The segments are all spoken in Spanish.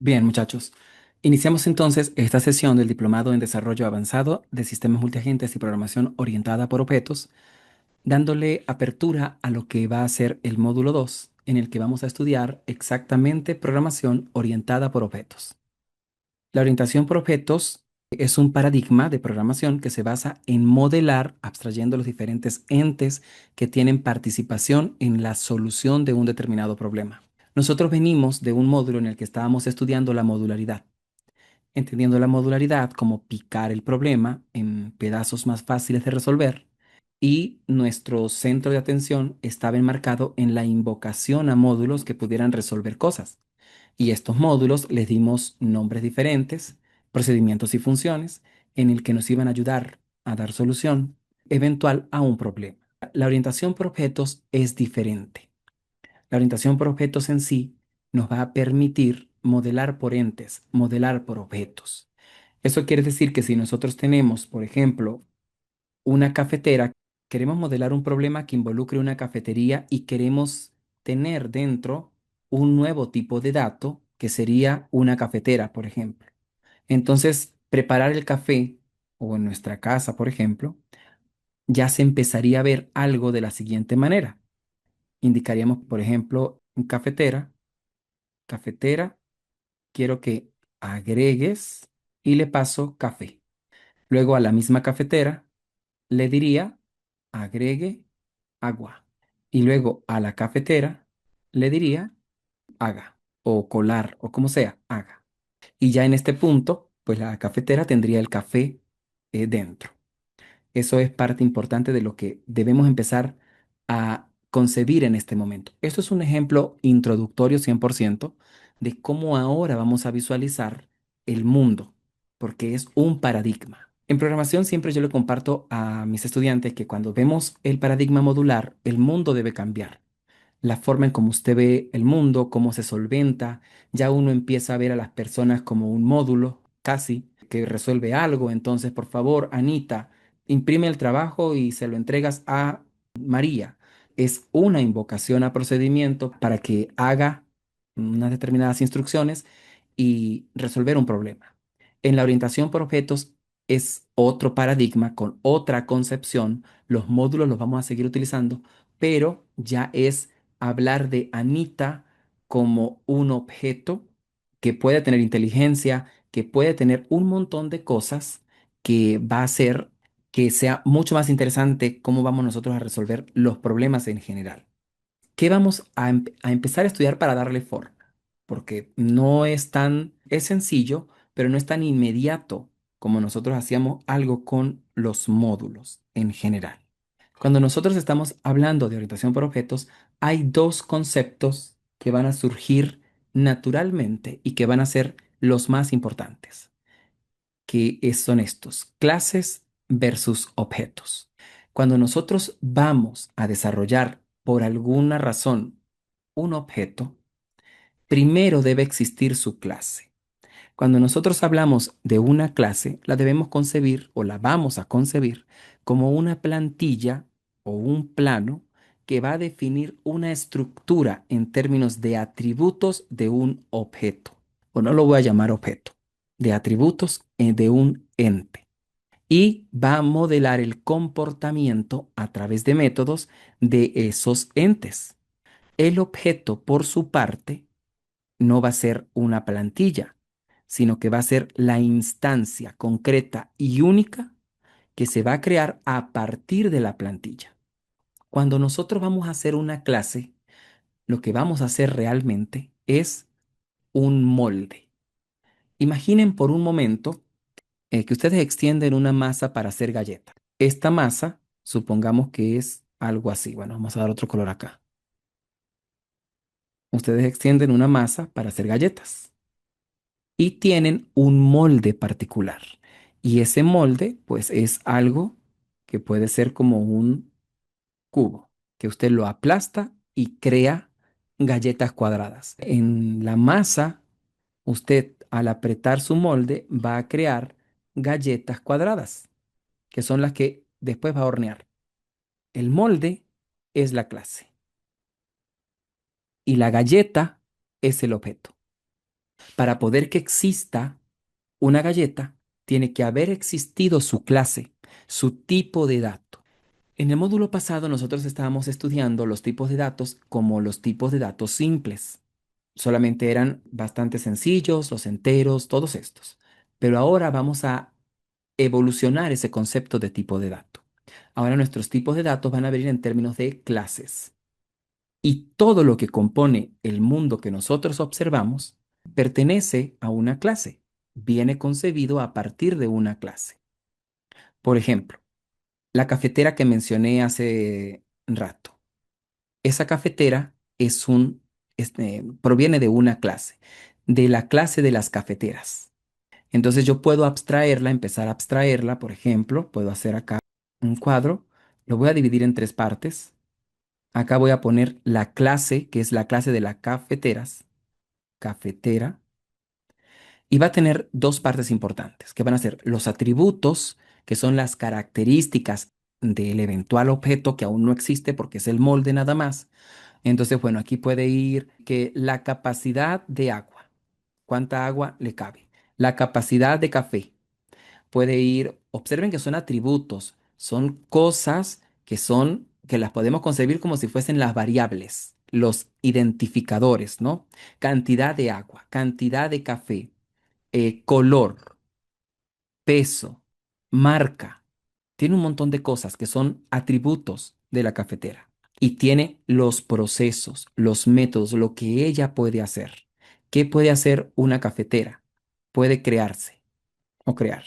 Bien, muchachos. Iniciamos entonces esta sesión del Diplomado en Desarrollo Avanzado de Sistemas Multiagentes y Programación Orientada por Objetos, dándole apertura a lo que va a ser el módulo 2, en el que vamos a estudiar exactamente programación orientada por objetos. La orientación por objetos es un paradigma de programación que se basa en modelar, abstrayendo los diferentes entes que tienen participación en la solución de un determinado problema. Nosotros venimos de un módulo en el que estábamos estudiando la modularidad, entendiendo la modularidad como picar el problema en pedazos más fáciles de resolver, y nuestro centro de atención estaba enmarcado en la invocación a módulos que pudieran resolver cosas. Y estos módulos les dimos nombres diferentes, procedimientos y funciones, en el que nos iban a ayudar a dar solución eventual a un problema. La orientación por objetos es diferente. La orientación por objetos en sí nos va a permitir modelar por entes, modelar por objetos. Eso quiere decir que si nosotros tenemos, por ejemplo, una cafetera, queremos modelar un problema que involucre una cafetería y queremos tener dentro un nuevo tipo de dato que sería una cafetera, por ejemplo. Entonces, preparar el café o en nuestra casa, por ejemplo, ya se empezaría a ver algo de la siguiente manera. Indicaríamos, por ejemplo, en cafetera, cafetera, quiero que agregues y le paso café. Luego a la misma cafetera le diría agregue agua. Y luego a la cafetera le diría haga o colar o como sea, haga. Y ya en este punto, pues la cafetera tendría el café dentro. Eso es parte importante de lo que debemos empezar a concebir en este momento. Esto es un ejemplo introductorio 100% de cómo ahora vamos a visualizar el mundo, porque es un paradigma. En programación siempre yo le comparto a mis estudiantes que cuando vemos el paradigma modular, el mundo debe cambiar. La forma en cómo usted ve el mundo, cómo se solventa, ya uno empieza a ver a las personas como un módulo, casi, que resuelve algo. Entonces, por favor, Anita, imprime el trabajo y se lo entregas a María. Es una invocación a procedimiento para que haga unas determinadas instrucciones y resolver un problema. En la orientación por objetos es otro paradigma con otra concepción. Los módulos los vamos a seguir utilizando, pero ya es hablar de Anita como un objeto que puede tener inteligencia, que puede tener un montón de cosas que va a hacer que sea mucho más interesante cómo vamos nosotros a resolver los problemas en general. ¿Qué vamos a empezar a estudiar para darle forma? Porque no es tan, es sencillo, pero no es tan inmediato como nosotros hacíamos algo con los módulos en general. Cuando nosotros estamos hablando de orientación por objetos, hay dos conceptos que van a surgir naturalmente y que van a ser los más importantes, son estos, clases versus objetos. Cuando nosotros vamos a desarrollar por alguna razón un objeto, primero debe existir su clase. Cuando nosotros hablamos de una clase, la debemos concebir o la vamos a concebir como una plantilla o un plano que va a definir una estructura en términos de atributos de un objeto. O no lo voy a llamar objeto, de atributos de un ente. Y va a modelar el comportamiento a través de métodos de esos entes. El objeto, por su parte, no va a ser una plantilla, sino que va a ser la instancia concreta y única que se va a crear a partir de la plantilla. Cuando nosotros vamos a hacer una clase, lo que vamos a hacer realmente es un molde. Imaginen por un momento que ustedes extienden una masa para hacer galletas. Esta masa, supongamos que es algo así. Bueno, vamos a dar otro color acá. Ustedes extienden una masa para hacer galletas y tienen un molde particular. Y ese molde, pues, es algo que puede ser como un cubo, que usted lo aplasta y crea galletas cuadradas. En la masa, usted al apretar su molde va a crear galletas cuadradas, que son las que después va a hornear. El molde es la clase y la galleta es el objeto. Para poder que exista una galleta, tiene que haber existido su clase, su tipo de dato. En el módulo pasado nosotros estábamos estudiando los tipos de datos como los tipos de datos simples. Solamente eran bastante sencillos, los enteros, todos estos. Pero ahora vamos a evolucionar ese concepto de tipo de dato. Ahora nuestros tipos de datos van a venir en términos de clases. Y todo lo que compone el mundo que nosotros observamos pertenece a una clase, viene concebido a partir de una clase. Por ejemplo, la cafetera que mencioné hace rato. Esa cafetera proviene de una clase, de la clase de las cafeteras. Entonces yo puedo abstraerla, empezar a abstraerla, por ejemplo, puedo hacer acá un cuadro, lo voy a dividir en tres partes. Acá voy a poner la clase, que es la clase de las cafeteras, cafetera, y va a tener dos partes importantes, que van a ser los atributos, que son las características del eventual objeto que aún no existe porque es el molde nada más. Entonces, bueno, aquí puede ir que la capacidad de agua, cuánta agua le cabe, la capacidad de café, puede ir, observen que son atributos, son cosas que las podemos concebir como si fuesen las variables, los identificadores, ¿no? Cantidad de agua, cantidad de café, color, peso, marca. Tiene un montón de cosas que son atributos de la cafetera. Y tiene los procesos, los métodos, lo que ella puede hacer. ¿Qué puede hacer una cafetera? Puede crearse o crear.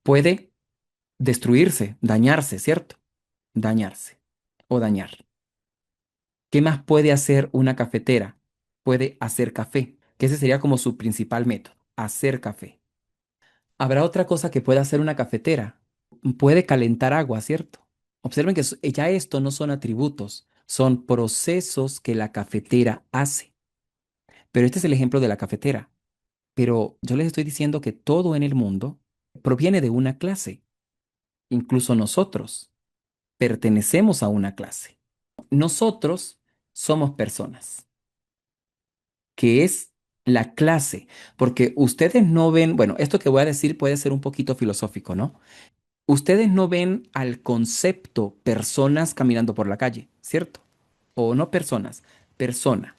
Puede destruirse, dañarse, ¿cierto? Dañarse o dañar. ¿Qué más puede hacer una cafetera? Puede hacer café, que ese sería como su principal método, hacer café. Habrá otra cosa que pueda hacer una cafetera. Puede calentar agua, ¿cierto? Observen que ya esto no son atributos, son procesos que la cafetera hace. Pero este es el ejemplo de la cafetera. Pero yo les estoy diciendo que todo en el mundo proviene de una clase. Incluso nosotros pertenecemos a una clase. Nosotros somos personas, que es la clase, porque ustedes no ven, bueno, esto que voy a decir puede ser un poquito filosófico, ¿no? Ustedes no ven al concepto personas caminando por la calle, ¿cierto? O no personas, persona.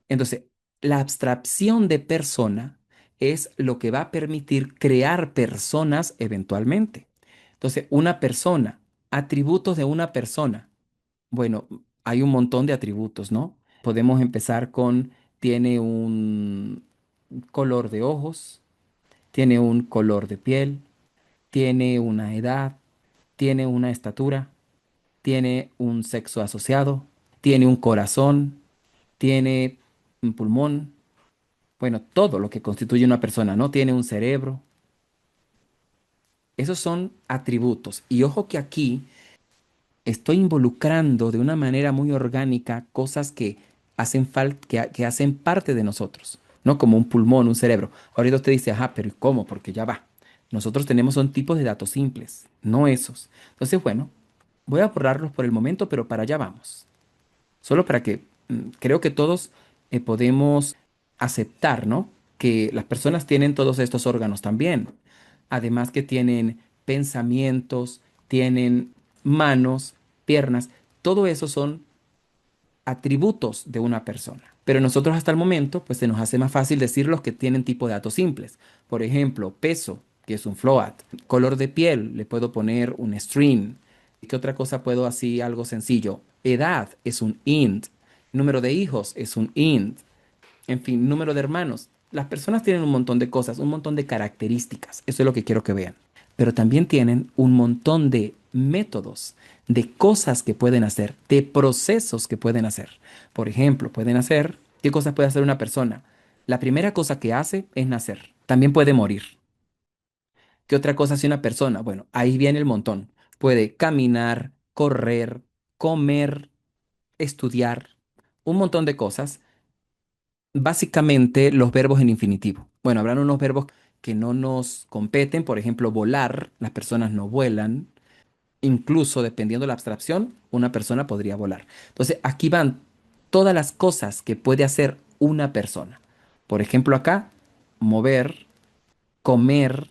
Entonces, la abstracción de persona es lo que va a permitir crear personas eventualmente. Entonces, una persona, atributos de una persona. Bueno, hay un montón de atributos, ¿no? Podemos empezar con, tiene un color de ojos, tiene un color de piel, tiene una edad, tiene una estatura, tiene un sexo asociado, tiene un corazón, tiene un pulmón, bueno, todo lo que constituye una persona, ¿no? Tiene un cerebro. Esos son atributos. Y ojo que aquí estoy involucrando de una manera muy orgánica cosas que hacen que hacen parte de nosotros, ¿no? Como un pulmón, un cerebro. Ahorita usted dice, ajá, pero ¿y cómo? Porque ya va. Nosotros tenemos son tipos de datos simples, no esos. Entonces, bueno, voy a borrarlos por el momento, pero para allá vamos. Solo para que creo que todos podemos aceptar, ¿no? Que las personas tienen todos estos órganos también. Además que tienen pensamientos, tienen manos, piernas. Todo eso son atributos de una persona. Pero nosotros hasta el momento, pues se nos hace más fácil decir los que tienen tipo de datos simples. Por ejemplo, peso, que es un float. Color de piel, le puedo poner un string. ¿Qué otra cosa puedo así, algo sencillo? Edad es un int. Número de hijos es un int. En fin, número de hermanos. Las personas tienen un montón de cosas, un montón de características. Eso es lo que quiero que vean. Pero también tienen un montón de métodos, de cosas que pueden hacer, de procesos que pueden hacer. Por ejemplo, pueden hacer, ¿qué cosas puede hacer una persona? La primera cosa que hace es nacer. También puede morir. ¿Qué otra cosa hace una persona? Bueno, ahí viene el montón. Puede caminar, correr, comer, estudiar, un montón de cosas. Básicamente los verbos en infinitivo. Bueno, habrán unos verbos que no nos competen, por ejemplo, volar, las personas no vuelan, incluso dependiendo de la abstracción, una persona podría volar. Entonces, aquí van todas las cosas que puede hacer una persona. Por ejemplo, acá, mover, comer.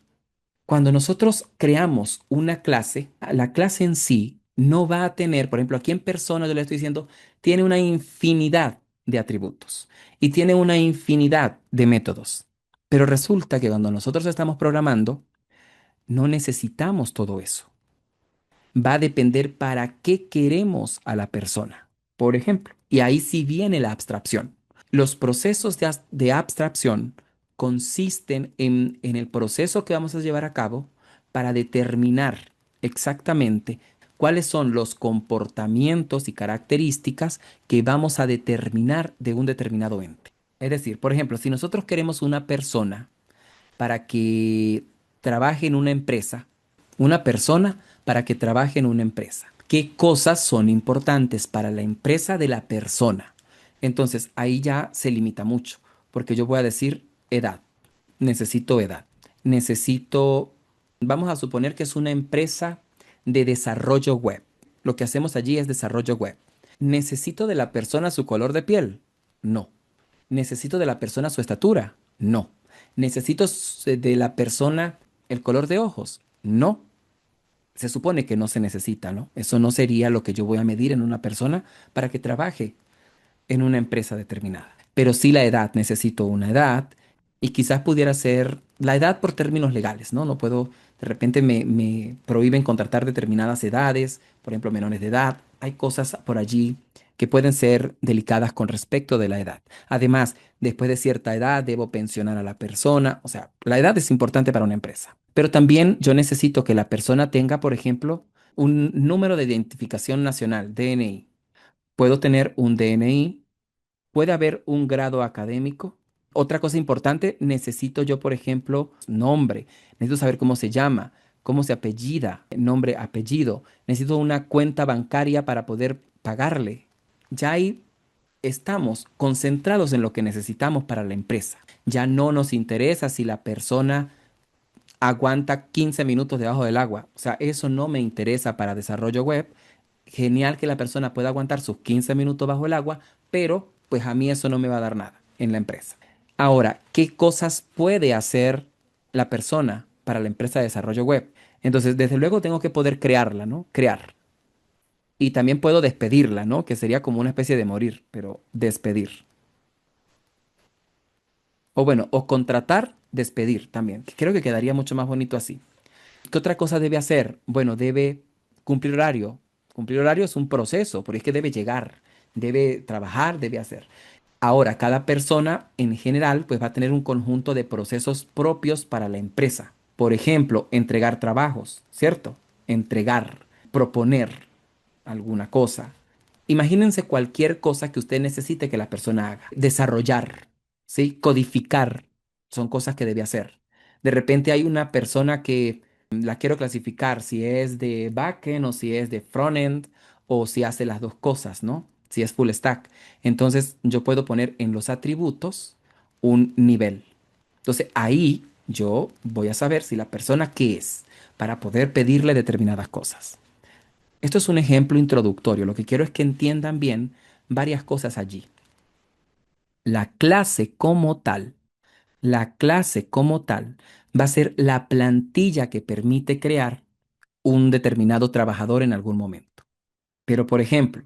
Cuando nosotros creamos una clase, la clase en sí no va a tener, por ejemplo, aquí en persona, yo le estoy diciendo, tiene una infinidad de atributos y tiene una infinidad de métodos. Pero resulta que cuando nosotros estamos programando, no necesitamos todo eso. Va a depender para qué queremos a la persona, por ejemplo. Y ahí sí viene la abstracción. Los procesos de abstracción consisten en el proceso que vamos a llevar a cabo para determinar exactamente cuáles son los comportamientos y características que vamos a determinar de un determinado ente. Es decir, por ejemplo, si nosotros queremos una persona para que trabaje en una persona para que trabaje en una empresa. ¿Qué cosas son importantes para la empresa de la persona? Entonces ahí ya se limita mucho, porque yo voy a decir edad, necesito edad, necesito, vamos a suponer que es una empresa de desarrollo web. Lo que hacemos allí es desarrollo web. ¿Necesito de la persona su color de piel? No. ¿Necesito de la persona su estatura? No. ¿Necesito de la persona el color de ojos? No. Se supone que no se necesita, ¿no? Eso no sería lo que yo voy a medir en una persona para que trabaje en una empresa determinada. Pero sí la edad, necesito una edad y quizás pudiera ser la edad por términos legales, ¿no? No puedo, de repente me prohíben contratar determinadas edades, por ejemplo, menores de edad. Hay cosas por allí que pueden ser delicadas con respecto de la edad. Además, después de cierta edad debo pensionar a la persona. O sea, la edad es importante para una empresa. Pero también yo necesito que la persona tenga, por ejemplo, un número de identificación nacional, DNI. Puedo tener un DNI. Puede haber un grado académico. Otra cosa importante, necesito yo, por ejemplo, nombre. Necesito saber cómo se llama, cómo se apellida, nombre, apellido. Necesito una cuenta bancaria para poder pagarle. Ya ahí estamos concentrados en lo que necesitamos para la empresa. Ya no nos interesa si la persona aguanta 15 minutos debajo del agua. O sea, eso no me interesa para desarrollo web. Genial que la persona pueda aguantar sus 15 minutos bajo el agua, pero pues a mí eso no me va a dar nada en la empresa. Ahora, ¿qué cosas puede hacer la persona para la empresa de desarrollo web? Entonces, desde luego tengo que poder crearla, ¿no? Crear. Y también puedo despedirla, ¿no? Que sería como una especie de morir, pero despedir. O bueno, o contratar, despedir también. Creo que quedaría mucho más bonito así. ¿Qué otra cosa debe hacer? Bueno, debe cumplir horario. Cumplir horario es un proceso, porque es que debe llegar, debe trabajar, debe hacer. Ahora, cada persona en general pues va a tener un conjunto de procesos propios para la empresa. Por ejemplo, entregar trabajos, ¿cierto? Entregar, proponer alguna cosa. Imagínense cualquier cosa que usted necesite que la persona haga. Desarrollar, ¿sí? Codificar, son cosas que debe hacer. De repente hay una persona que la quiero clasificar si es de backend o si es de frontend o si hace las dos cosas, ¿no? Si es full stack. Entonces yo puedo poner en los atributos un nivel. Entonces ahí yo voy a saber si la persona qué es para poder pedirle determinadas cosas. Esto es un ejemplo introductorio. Lo que quiero es que entiendan bien varias cosas allí. La clase como tal, la clase como tal va a ser la plantilla que permite crear un determinado trabajador en algún momento. Pero, por ejemplo,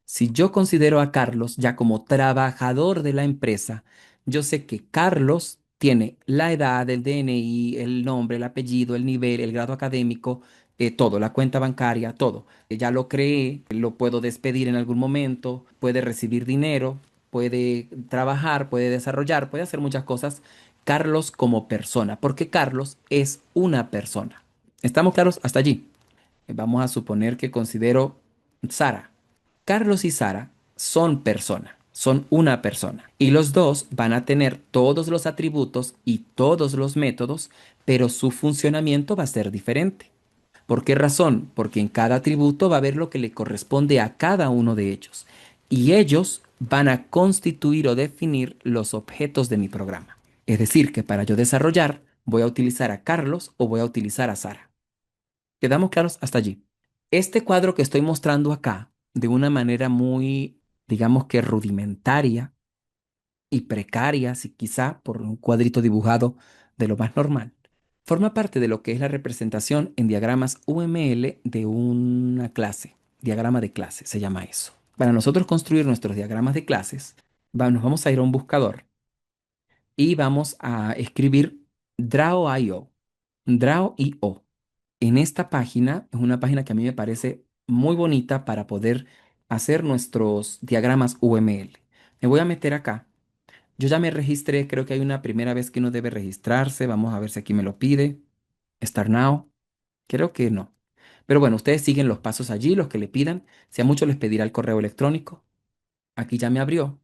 si yo considero a Carlos ya como trabajador de la empresa, yo sé que Carlos tiene la edad, el DNI, el nombre, el apellido, el nivel, el grado académico, todo, la cuenta bancaria, todo. Ya lo creé, lo puedo despedir en algún momento, puede recibir dinero, puede trabajar, puede desarrollar, puede hacer muchas cosas. Carlos como persona, porque Carlos es una persona. ¿Estamos claros hasta allí? Vamos a suponer que considero Sara. Carlos y Sara son persona, son una persona. Y los dos van a tener todos los atributos y todos los métodos, pero su funcionamiento va a ser diferente. ¿Por qué razón? Porque en cada atributo va a haber lo que le corresponde a cada uno de ellos. Y ellos van a constituir o definir los objetos de mi programa. Es decir, que para yo desarrollar, voy a utilizar a Carlos o voy a utilizar a Sara. ¿Quedamos claros hasta allí? Este cuadro que estoy mostrando acá, de una manera muy, digamos que rudimentaria y precaria, si quizá por un cuadrito dibujado de lo más normal, forma parte de lo que es la representación en diagramas UML de una clase. Diagrama de clase se llama eso. Para nosotros construir nuestros diagramas de clases, nos vamos a ir a un buscador y vamos a escribir Draw.io. Draw.io. En esta página, es una página que a mí me parece muy bonita para poder hacer nuestros diagramas UML. Me voy a meter acá. Yo ya me registré, creo que hay una primera vez que uno debe registrarse. Vamos a ver si aquí me lo pide. Start now. Creo que no. Pero bueno, ustedes siguen los pasos allí, los que le pidan. Si a muchos les pedirá el correo electrónico. Aquí ya me abrió,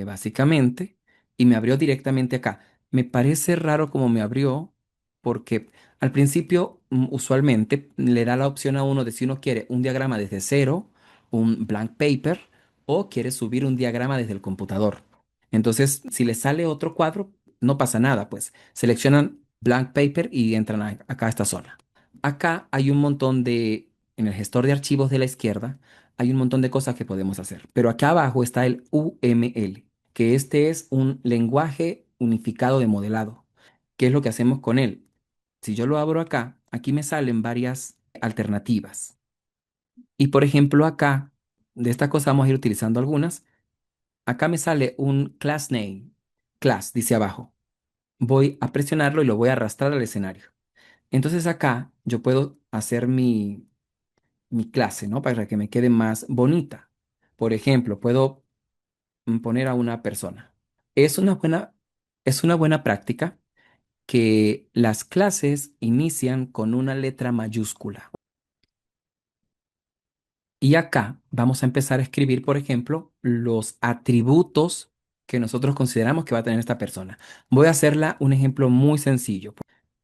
básicamente, y me abrió directamente acá. Me parece raro como me abrió, porque al principio, usualmente, le da la opción a uno de si uno quiere un diagrama desde cero, un blank paper, o quiere subir un diagrama desde el computador. Entonces, si le sale otro cuadro, no pasa nada, pues seleccionan blank paper y entran acá a esta zona. Acá hay un montón en el gestor de archivos de la izquierda, hay un montón de cosas que podemos hacer. Pero acá abajo está el UML, que este es un lenguaje unificado de modelado. ¿Qué es lo que hacemos con él? Si yo lo abro acá, aquí me salen varias alternativas. Y por ejemplo, acá, de esta cosa vamos a ir utilizando algunas. Acá me sale un class name. Class, dice abajo. Voy a presionarlo y lo voy a arrastrar al escenario. Entonces acá yo puedo hacer mi clase, ¿no? Para que me quede más bonita. Por ejemplo, puedo poner a una persona. Es una buena, es una buena práctica que las clases inician con una letra mayúscula. Y acá vamos a empezar a escribir, por ejemplo, los atributos que nosotros consideramos que va a tener esta persona. Voy a hacerla un ejemplo muy sencillo.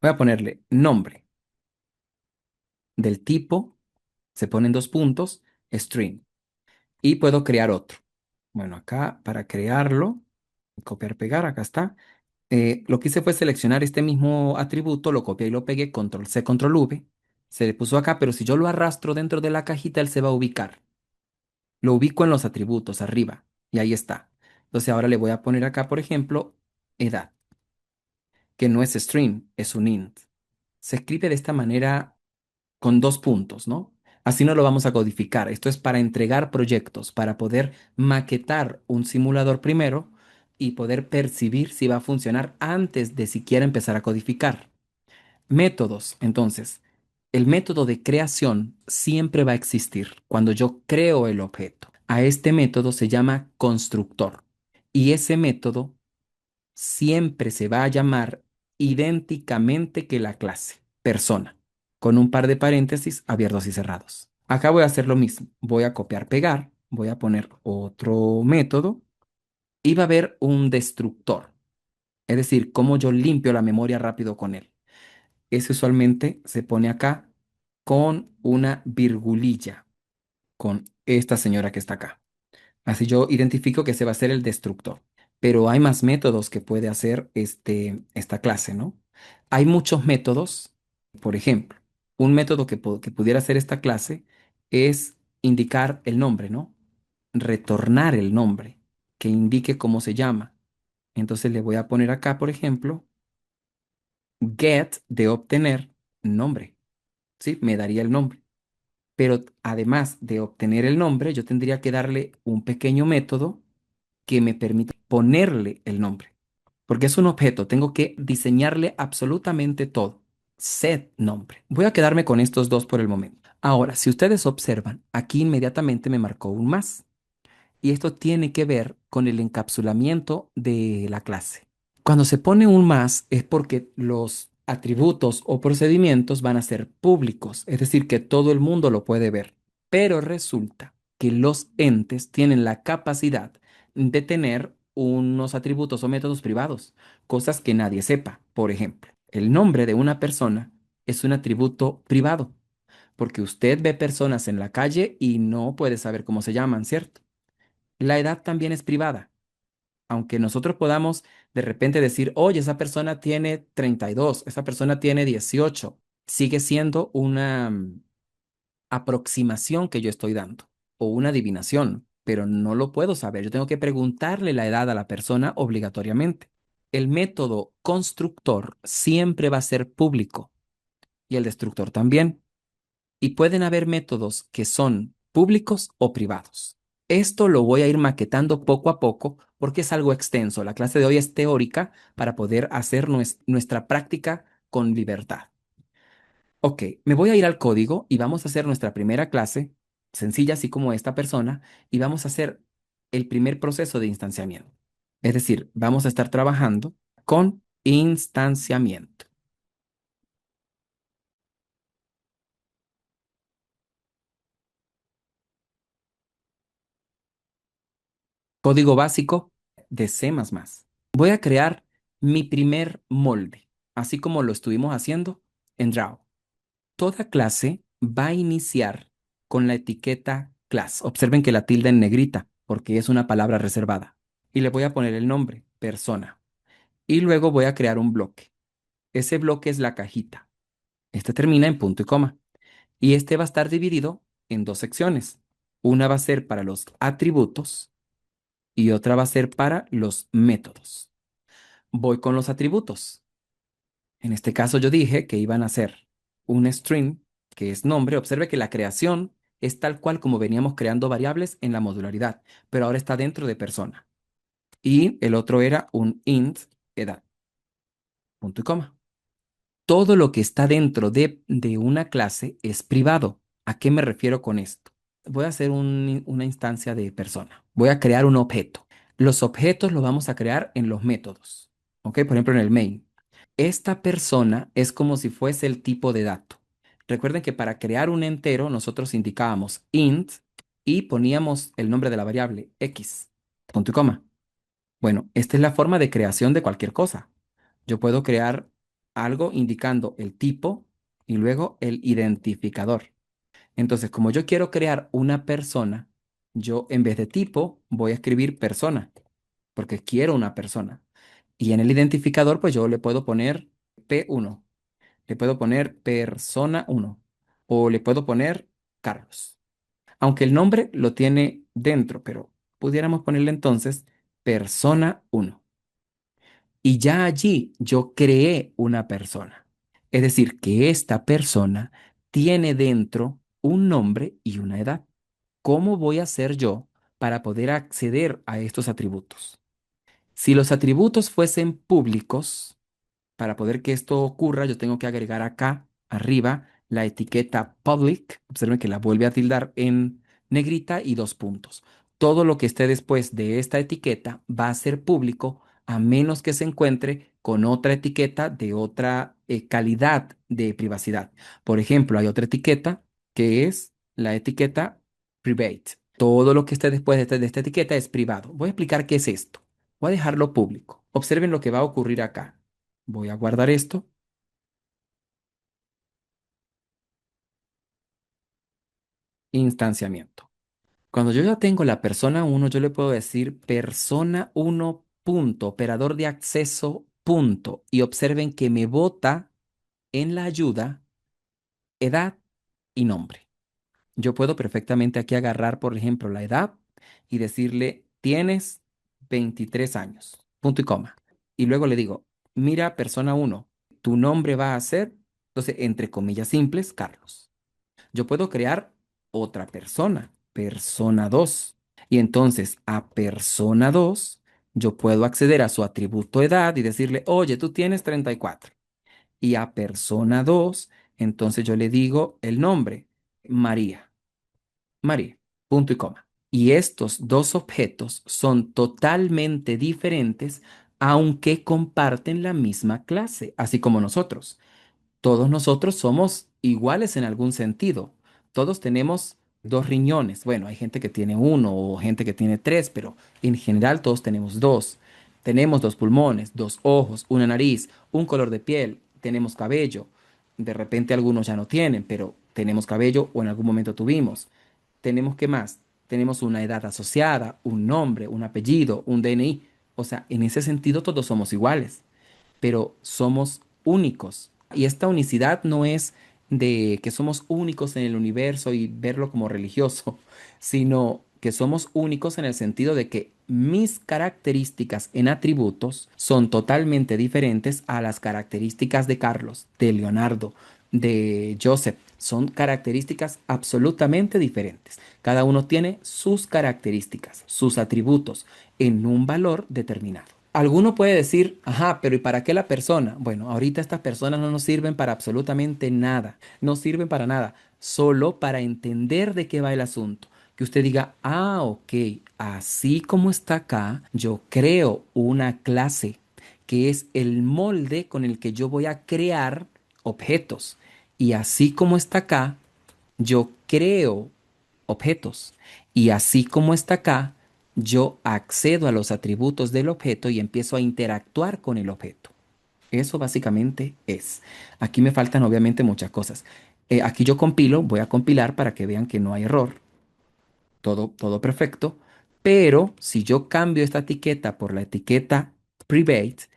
Voy a ponerle nombre del tipo, se ponen dos puntos, string. Y puedo crear otro. Bueno, acá para crearlo, copiar, pegar, acá está. Lo que hice fue seleccionar este mismo atributo, lo copié y lo pegué, control C, control V. Se le puso acá, pero si yo lo arrastro dentro de la cajita, él se va a ubicar. Lo ubico en los atributos, arriba, y ahí está. Entonces ahora le voy a poner acá, por ejemplo, edad, que no es string, es un int. Se escribe de esta manera con dos puntos, ¿no? Así no lo vamos a codificar. Esto es para entregar proyectos, para poder maquetar un simulador primero y poder percibir si va a funcionar antes de siquiera empezar a codificar. Métodos, entonces, el método de creación siempre va a existir cuando yo creo el objeto. A este método se llama constructor y ese método siempre se va a llamar idénticamente que la clase, persona, con un par de paréntesis abiertos y cerrados. Acá voy a hacer lo mismo. Voy a copiar, pegar, voy a poner otro método y va a haber un destructor. Es decir, cómo yo limpio la memoria rápido con él. Ese usualmente se pone acá con una virgulilla, con esta señora que está acá. Así yo identifico que ese va a ser el destructor. Pero hay más métodos que puede hacer esta clase, ¿no? Hay muchos métodos. Por ejemplo, un método que pudiera hacer esta clase es indicar el nombre, ¿no? Retornar el nombre, que indique cómo se llama. Entonces le voy a poner acá, por ejemplo, get de obtener nombre. ¿Sí? Me daría el nombre. Pero además de obtener el nombre, yo tendría que darle un pequeño método que me permita ponerle el nombre. Porque es un objeto, tengo que diseñarle absolutamente todo. Set nombre. Voy a quedarme con estos dos por el momento. Ahora, si ustedes observan, aquí inmediatamente me marcó un más. Y esto tiene que ver con el encapsulamiento de la clase. Cuando se pone un más es porque los atributos o procedimientos van a ser públicos, es decir, que todo el mundo lo puede ver. Pero resulta que los entes tienen la capacidad de tener unos atributos o métodos privados, cosas que nadie sepa. Por ejemplo, el nombre de una persona es un atributo privado, porque usted ve personas en la calle y no puede saber cómo se llaman, ¿cierto? La edad también es privada. Aunque nosotros podamos de repente decir, oye, esa persona tiene 32, esa persona tiene 18, sigue siendo una aproximación que yo estoy dando o una adivinación. pero no lo puedo saber. Yo tengo que preguntarle la edad a la persona obligatoriamente. El método constructor siempre va a ser público y el destructor también. Y pueden haber métodos que son públicos o privados. Esto lo voy a ir maquetando poco a poco porque es algo extenso. La clase de hoy es teórica para poder hacer nuestra práctica con libertad. Ok, me voy a ir al código y vamos a hacer nuestra primera clase, sencilla así como esta persona, y vamos a hacer el primer proceso de instanciamiento. Es decir, vamos a estar trabajando con instanciamiento. Código básico de C++. Voy a crear mi primer molde, así como lo estuvimos haciendo en Draw. Toda clase va a iniciar con la etiqueta class. Observen que la tilde en negrita, porque es una palabra reservada. Y le voy a poner el nombre, persona. Y luego voy a crear un bloque. Ese bloque es la cajita. Este termina en punto y coma. Y este va a estar dividido en dos secciones. Una va a ser para los atributos y otra va a ser para los métodos. Voy con los atributos. En este caso yo dije que iban a ser un string, que es nombre. Observe que la creación es tal cual como veníamos creando variables en la modularidad, pero ahora está dentro de persona. Y el otro era un int edad, punto y coma. Todo lo que está dentro de una clase es privado. ¿A qué me refiero con esto? Voy a hacer una instancia de persona. Voy a crear un objeto. Los objetos los vamos a crear en los métodos. ¿Ok? Por ejemplo, en el main. Esta persona es como si fuese el tipo de dato. Recuerden que para crear un entero nosotros indicábamos int y poníamos el nombre de la variable x, punto y coma. Bueno, esta es la forma de creación de cualquier cosa. Yo puedo crear algo indicando el tipo y luego el identificador. Entonces, como yo quiero crear una persona, yo en vez de tipo voy a escribir persona, porque quiero una persona. Y en el identificador, pues yo le puedo poner P1, le puedo poner persona 1 o le puedo poner Carlos. Aunque el nombre lo tiene dentro, pero pudiéramos ponerle entonces persona 1. Y ya allí yo creé una persona. Es decir, que esta persona tiene dentro un nombre y una edad. ¿Cómo voy a hacer yo para poder acceder a estos atributos? Si los atributos fuesen públicos, para poder que esto ocurra, yo tengo que agregar acá arriba la etiqueta public. Observen que la vuelve a tildar en negrita y dos puntos. Todo lo que esté después de esta etiqueta va a ser público a menos que se encuentre con otra etiqueta de otra calidad de privacidad. Por ejemplo, hay otra etiqueta que es la etiqueta private. Todo lo que esté después de esta etiqueta es privado. Voy a explicar qué es esto. Voy a dejarlo público. Observen lo que va a ocurrir acá. Voy a guardar esto. Instanciamiento. Cuando yo ya tengo la persona uno, yo le puedo decir persona uno punto, operador de acceso punto. Y observen que me bota en la ayuda edad y nombre. Yo puedo perfectamente aquí agarrar, por ejemplo, la edad y decirle, tienes 23 años, punto y coma. Y luego le digo, mira, persona uno, tu nombre va a ser, entonces, entre comillas simples, Carlos. Yo puedo crear otra persona, persona 2. Y entonces a persona 2 yo puedo acceder a su atributo edad y decirle, oye, tú tienes 34. Y a persona 2 entonces yo le digo el nombre, María. María, punto y coma. Y estos dos objetos son totalmente diferentes, aunque comparten la misma clase, así como nosotros. Todos nosotros somos iguales en algún sentido. Todos tenemos dos riñones. Bueno, hay gente que tiene uno o gente que tiene tres, pero en general todos tenemos dos. Tenemos dos pulmones, dos ojos, una nariz, un color de piel, tenemos cabello. De repente algunos ya no tienen, pero tenemos cabello o en algún momento tuvimos. Tenemos qué más? Tenemos una edad asociada, un nombre, un apellido, un DNI. O sea, en ese sentido todos somos iguales, pero somos únicos. Y esta unicidad no es de que somos únicos en el universo y verlo como religioso, sino que somos únicos en el sentido de que mis características en atributos son totalmente diferentes a las características de Carlos, de Leonardo, de Joseph. Son características absolutamente diferentes. Cada uno tiene sus características, sus atributos en un valor determinado. Alguno puede decir, ajá, pero ¿y para qué la persona? Bueno, ahorita estas personas no nos sirven para absolutamente nada, no sirven para nada, solo para entender de qué va el asunto. Que usted diga, ah, ok, así como está acá, yo creo una clase que es el molde con el que yo voy a crear objetos. Y así como está acá, yo creo objetos. Y así como está acá, yo accedo a los atributos del objeto y empiezo a interactuar con el objeto. Eso básicamente es. Aquí me faltan obviamente muchas cosas. Aquí yo compilo, voy a compilar para que vean que no hay error, todo perfecto. Pero si yo cambio esta etiqueta por la etiqueta private,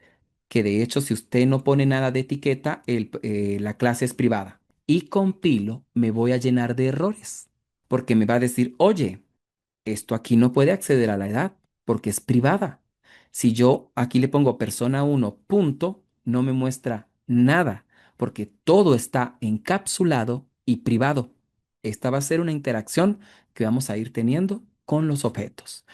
que de hecho si usted no pone nada de etiqueta, la clase es privada. Y compilo, me voy a llenar de errores, porque me va a decir, oye, esto aquí no puede acceder a la edad porque es privada. Si yo aquí le pongo persona uno punto, no me muestra nada porque todo está encapsulado y privado. Esta va a ser una interacción que vamos a ir teniendo con los objetos.